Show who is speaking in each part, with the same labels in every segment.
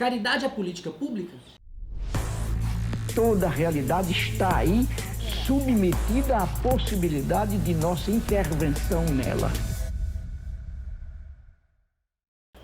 Speaker 1: Caridade é política pública?
Speaker 2: Toda a realidade está aí, submetida à possibilidade de nossa intervenção nela.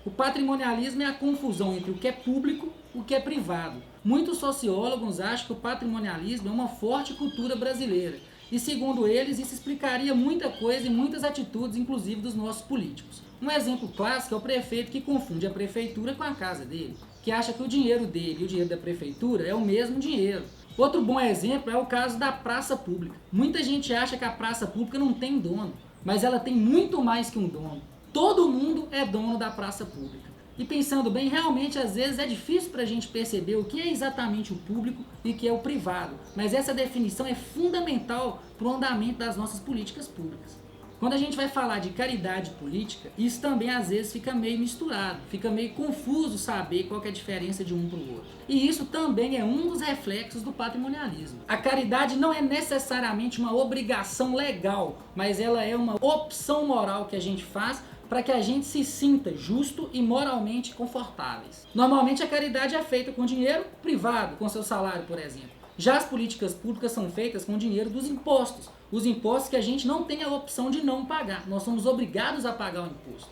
Speaker 1: O patrimonialismo é a confusão entre o que é público e o que é privado. Muitos sociólogos acham que o patrimonialismo é uma forte cultura brasileira. E segundo eles, isso explicaria muita coisa e muitas atitudes, inclusive dos nossos políticos. Um exemplo clássico é o prefeito que confunde a prefeitura com a casa dele, que acha que o dinheiro dele e o dinheiro da prefeitura é o mesmo dinheiro. Outro bom exemplo é o caso da praça pública. Muita gente acha que a praça pública não tem dono, mas ela tem muito mais que um dono. Todo mundo é dono da praça pública. E pensando bem, realmente às vezes é difícil para a gente perceber o que é exatamente o público e o que é o privado. Mas essa definição é fundamental para o andamento das nossas políticas públicas. Quando a gente vai falar de caridade política, isso também às vezes fica meio misturado, fica meio confuso saber qual que é a diferença de um para o outro. E isso também é um dos reflexos do patrimonialismo. A caridade não é necessariamente uma obrigação legal, mas ela é uma opção moral que a gente faz para que a gente se sinta justo e moralmente confortáveis. Normalmente a caridade é feita com dinheiro privado, com seu salário, por exemplo. Já as políticas públicas são feitas com dinheiro dos impostos. Os impostos que a gente não tem a opção de não pagar. Nós somos obrigados a pagar o imposto.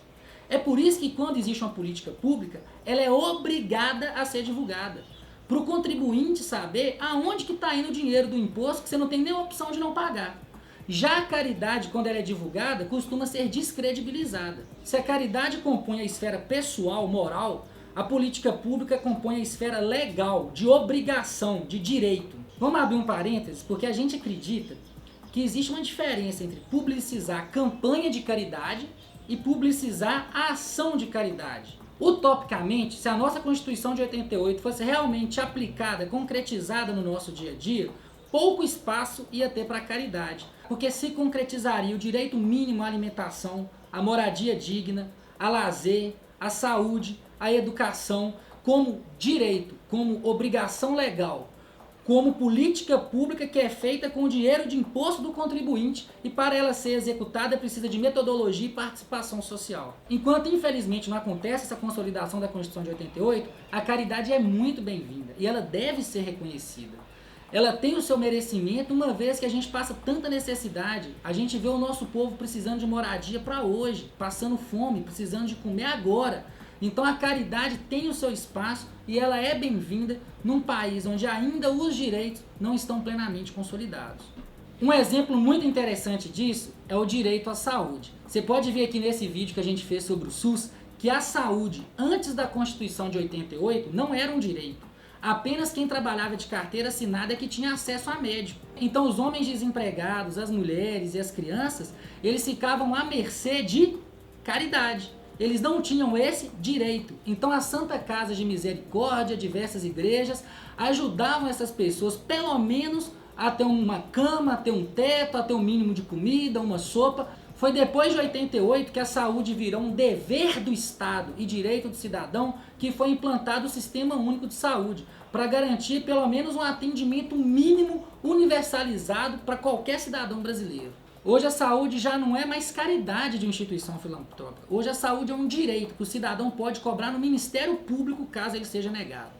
Speaker 1: É por isso que quando existe uma política pública, ela é obrigada a ser divulgada. Para o contribuinte saber aonde que está indo o dinheiro do imposto que você não tem nem a opção de não pagar. Já a caridade, quando ela é divulgada, costuma ser descredibilizada. Se a caridade compõe a esfera pessoal, moral, a política pública compõe a esfera legal, de obrigação, de direito. Vamos abrir um parênteses, porque a gente acredita que existe uma diferença entre publicizar a campanha de caridade e publicizar a ação de caridade. Utopicamente, se a nossa Constituição de 88 fosse realmente aplicada, concretizada no nosso dia a dia, pouco espaço ia ter para a caridade, porque se concretizaria o direito mínimo à alimentação, à moradia digna, a lazer, à saúde, à educação, como direito, como obrigação legal, como política pública que é feita com o dinheiro de imposto do contribuinte e para ela ser executada precisa de metodologia e participação social. Enquanto infelizmente não acontece essa consolidação da Constituição de 88, a caridade é muito bem-vinda e ela deve ser reconhecida. Ela tem o seu merecimento uma vez que a gente passa tanta necessidade. A gente vê o nosso povo precisando de moradia para hoje, passando fome, precisando de comer agora. Então a caridade tem o seu espaço e ela é bem-vinda num país onde ainda os direitos não estão plenamente consolidados. Um exemplo muito interessante disso é o direito à saúde. Você pode ver aqui nesse vídeo que a gente fez sobre o SUS que a saúde, antes da Constituição de 88, não era um direito. Apenas quem trabalhava de carteira assinada é que tinha acesso a médico. Então os homens desempregados, as mulheres e as crianças, eles ficavam à mercê de caridade. Eles não tinham esse direito. Então a Santa Casa de Misericórdia, diversas igrejas, ajudavam essas pessoas pelo menos a ter uma cama, a ter um teto, a ter um mínimo de comida, uma sopa. Foi depois de 88 que a saúde virou um dever do Estado e direito do cidadão que foi implantado o Sistema Único de Saúde, para garantir pelo menos um atendimento mínimo universalizado para qualquer cidadão brasileiro. Hoje a saúde já não é mais caridade de instituição filantrópica. Hoje a saúde é um direito que o cidadão pode cobrar no Ministério Público caso ele seja negado.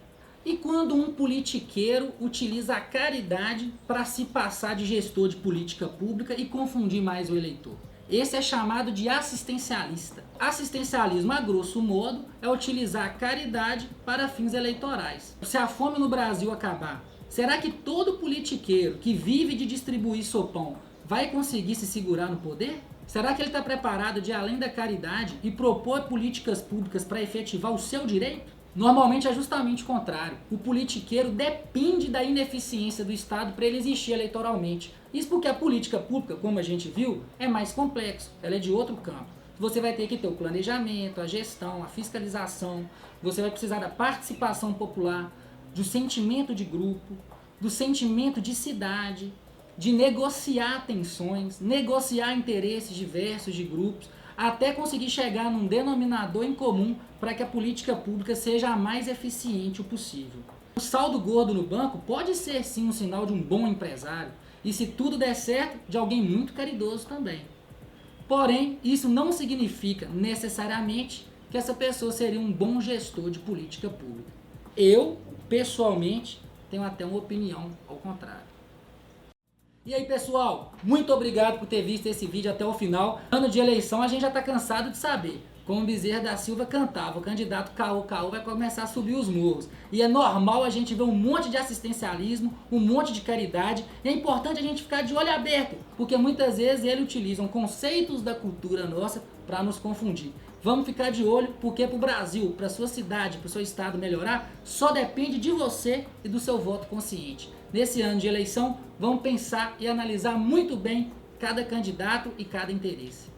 Speaker 1: E quando um politiqueiro utiliza a caridade para se passar de gestor de política pública e confundir mais o eleitor? Esse é chamado de assistencialista. Assistencialismo, a grosso modo, é utilizar a caridade para fins eleitorais. Se a fome no Brasil acabar, será que todo politiqueiro que vive de distribuir sopão vai conseguir se segurar no poder? Será que ele está preparado de, além da caridade, e propor políticas públicas para efetivar o seu direito? Normalmente é justamente o contrário. O politiqueiro depende da ineficiência do Estado para ele existir eleitoralmente. Isso porque a política pública, como a gente viu, é mais complexo. Ela é de outro campo. Você vai ter que ter o planejamento, a gestão, a fiscalização. Você vai precisar da participação popular, do sentimento de grupo, do sentimento de cidade, de negociar tensões, negociar interesses diversos de grupos, até conseguir chegar num denominador em comum para que a política pública seja a mais eficiente o possível. O saldo gordo no banco pode ser sim um sinal de um bom empresário, e se tudo der certo, de alguém muito caridoso também. Porém, isso não significa necessariamente que essa pessoa seria um bom gestor de política pública. Eu, pessoalmente, tenho até uma opinião ao contrário. E aí, pessoal, muito obrigado por ter visto esse vídeo até o final. Ano de eleição, a gente já está cansado de saber. Como Bezerra da Silva cantava, o candidato Caô vai começar a subir os morros. E é normal a gente ver um monte de assistencialismo, um monte de caridade. E é importante a gente ficar de olho aberto, porque muitas vezes eles utilizam conceitos da cultura nossa para nos confundir. Vamos ficar de olho, porque para o Brasil, para a sua cidade, para o seu estado melhorar, só depende de você e do seu voto consciente. Nesse ano de eleição, vamos pensar e analisar muito bem cada candidato e cada interesse.